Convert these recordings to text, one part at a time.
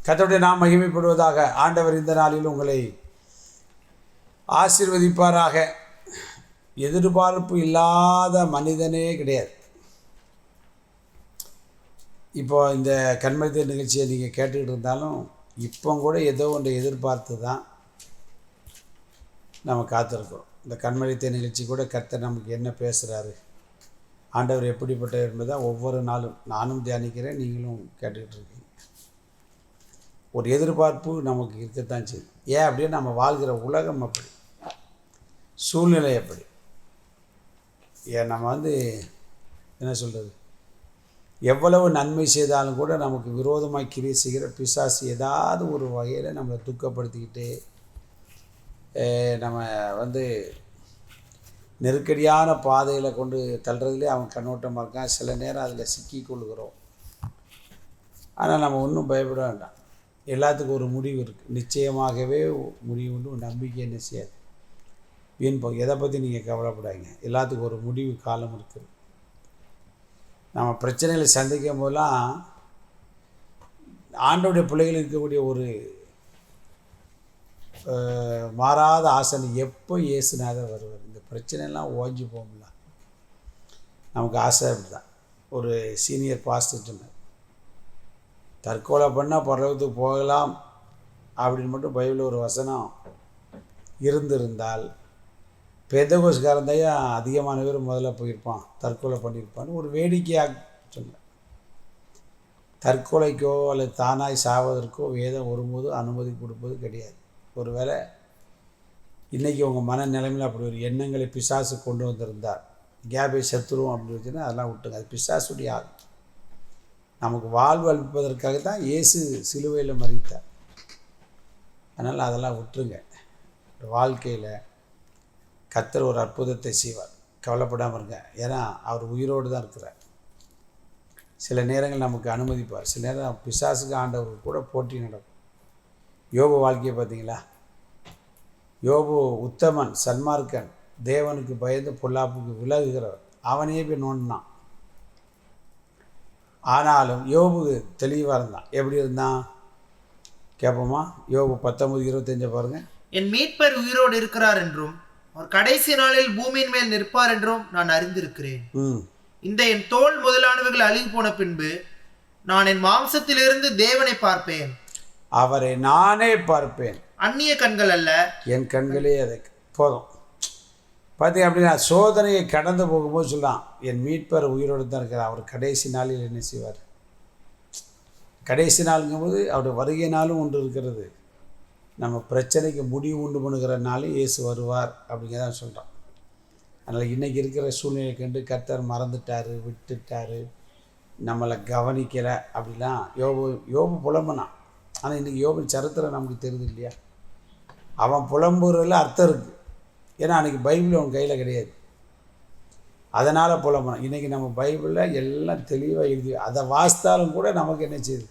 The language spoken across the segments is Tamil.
கர்த்தருடைய நாம் மகிமைப்படுவதாக. ஆண்டவர் இந்த நாளில் உங்களை ஆசீர்வதிப்பாராக. எதிர்பார்ப்பு இல்லாத மனிதனே கிடையாது. இப்போ இந்த கண்மணி நிகழ்ச்சியை நீங்கள் கேட்டுக்கிட்டு இருந்தாலும் இப்போ கூட ஏதோ ஒன்று எதிர்பார்த்து தான் நம்ம காத்திருக்கிறோம். இந்த கண்மணித்த நிகழ்ச்சி கூட கர்த்தர் நமக்கு என்ன பேசுகிறாரு, ஆண்டவர் எப்படிப்பட்டவர் என்பதை ஒவ்வொரு நாளும் நானும் தியானிக்கிறேன், நீங்களும் கேட்டுக்கிட்டு இருக்கீங்க. ஒரு எதிர்பார்ப்பு நமக்கு இருக்கத்தான் செய்யுது. ஏன் அப்படியே நம்ம வாழ்கிற உலகம் அப்படி, சூழ்நிலை அப்படி. ஏன் நம்ம என்ன சொல்கிறது, எவ்வளவு நன்மை செய்தாலும் கூட நமக்கு விரோதமாக கிரியை செய்கிற பிசாசு ஏதாவது ஒரு வகையில் நம்மளை துக்கப்படுத்திக்கிட்டு நம்ம நெருக்கடியான பாதையில் கொண்டு தள்ளுறதுலேயே அவன் கண்ணோட்டமாக இருக்கான். சில நேரம் அதில் சிக்கி கொள்கிறோம். ஆனால் நம்ம ஒன்றும் பயப்பட வேண்டாம். எல்லாத்துக்கும் ஒரு முடிவு இருக்குது. நிச்சயமாகவே முடிவு உண்டு. நம்பிக்கை என்ன செய்யாது, வீண் போக. எதை பற்றி நீங்கள் கவலைப்படாதீங்க. எல்லாத்துக்கும் ஒரு முடிவு காலம் இருக்குது. நம்ம பிரச்சனைகளை சந்திக்கும் போதெல்லாம் ஆண்டோடைய பிள்ளைகள் இருக்கக்கூடிய ஒரு மாறாத ஆசனை, எப்போ இயேசுநாதர் வருவார், இந்த பிரச்சனைலாம் ஓஞ்சி போகல. நமக்கு ஆசை அப்படி தான். ஒரு சீனியர் பாஸ்டர் சொன்னார், தற்கொலை பண்ணால் பரலோகத்துக்கு போகலாம் அப்படின்னு மட்டும் பைபிளில் ஒரு வசனம் இருந்திருந்தால் பெந்தகோஸ்காரன் தான் அதிகமான பேர் முதல்ல போயிருப்பான், தற்கொலை பண்ணியிருப்பான்னு ஒரு வேடிக்கையாக சொன்னார். தற்கொலைக்கோ அல்லது தானாய் சாவதற்கோ வேதம் ஒருபோதும் அனுமதி கொடுப்பது கிடையாது. ஒரு வேளை இன்றைக்கி உங்கள் மன நிலைமையில் அப்படி ஒரு எண்ணங்களை பிசாசு கொண்டு வந்திருந்தார், கேபை செத்துருவோம் அப்படின்னு வச்சுன்னா அதெல்லாம் விட்டுங்க. அது பிசாசுடைய ஆள். நமக்கு வாழ்வு அளிப்பதற்காக தான் இயேசு சிலுவையில் மரித்தார். அதனால் அதெல்லாம் விட்டுருங்க. வாழ்க்கையில் கர்த்தர் ஒரு அற்புதத்தை செய்வார், கவலைப்படாமல் இருங்க. ஏன்னா அவர் உயிரோடு தான் இருக்கிறார். சில நேரங்கள் நமக்கு அனுமதிப்பார், சில நேரம் பிசாசுக்கு ஆண்டவர் கூட போட்டி நடக்கும். யோபு வாழ்க்கையை பார்த்தீங்களா? யோபு உத்தமன், சன்மார்க்கன், தேவனுக்கு பயந்து பொல்லாப்புக்கு விலகுகிறவர். அவனே போய் நோண்டினான். ஆனாலும் யோபு தெளிவாக இருந்தான். எப்படி இருந்தான் கேட்போமா? யோபு 19:25 பாருங்கள். என் மீட்பர் உயிரோடு இருக்கிறார் என்றும் அவர் கடைசி நாளில் பூமியின் மேல் நிற்பார் என்றும் நான் அறிந்திருக்கிறேன். இந்த என் தோல் முதலானவைகள் அழிவு போன பின்பு நான் என் மாம்சத்திலிருந்து தேவனை பார்ப்பேன், அவரை நானே பார்ப்பேன், அந்நிய கண்கள் அல்ல, என் கண்களே அதை போதும். பார்த்தீங்க அப்படின்னா சோதனையை கடந்து போகும்போது சொல்லலாம், என் மீட்பர் உயிரோடு தான் இருக்கிறார். அவர் கடைசி நாளில் என்ன செய்வார்? கடைசி நாளுங்கும்போது அவருடைய வருகை நாளும் ஒன்று இருக்கிறது. நம்ம பிரச்சனைக்கு முடிவு உண்டு பண்ணுகிற நாளும் இயேசு வருவார் அப்படிங்கிறதான் சொல்கிறோம். அதனால் இன்றைக்கி இருக்கிற சூழ்நிலை கண்டு கர்த்தர் மறந்துட்டார், விட்டுட்டார், நம்மளை கவனிக்கலை அப்படிலாம் யோபு புலம்புனான். ஆனால் இன்றைக்கி யோபின் சரித்திரம் நமக்கு தெரியுது இல்லையா? அவன் புலம்புறதில் அர்த்தம் இருக்குது. ஏன்னா அன்றைக்கி பைபிள் அவன் கையில் கிடையாது, அதனால் புலம்புனான். இன்றைக்கி நம்ம பைபிளில் எல்லாம் தெளிவாக எழுதி அதை வாசித்தாலும் கூட நமக்கு என்ன செய்யுது?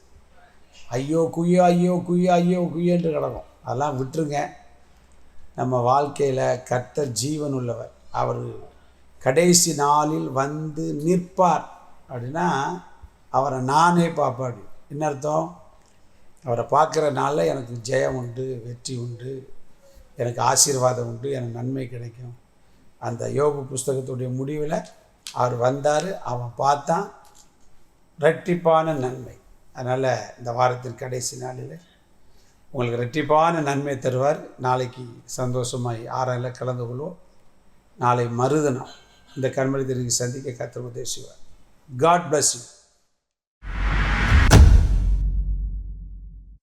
ஐயோ குய்யோ ஐயோ குய்யோ ஐயோ குய்யோன்று கிடக்கும். அதெல்லாம் விட்டுருங்க. நம்ம வாழ்க்கையில் கர்த்தர் ஜீவன் உள்ளவர். அவர் கடைசி நாளில் வந்து நிற்பார் அப்படின்னா அவரை நானே பார்ப்பேன். என்ன அர்த்தம்? அவரை பார்க்குற நாளில் எனக்கு ஜெயம் உண்டு, வெற்றி உண்டு, எனக்கு ஆசீர்வாதம் உண்டு, எனக்கு நன்மை கிடைக்கும். அந்த யோபு புஸ்தகத்துடைய முடிவில் அவர் வந்தார், அவன் பார்த்தான், இரட்டிப்பான நன்மை. அதனால் இந்த வாரத்தின் கடைசி நாளில் உங்களுக்கு இரட்டிப்பான நன்மை தருவார். நாளைக்கு சந்தோஷமாய் ஆறாயில் கலந்து கொள்வோம். நாளை மறுதினம் இந்த கண்மணி சந்திக்க கர்த்தர் உதவி செய்வார். God bless you.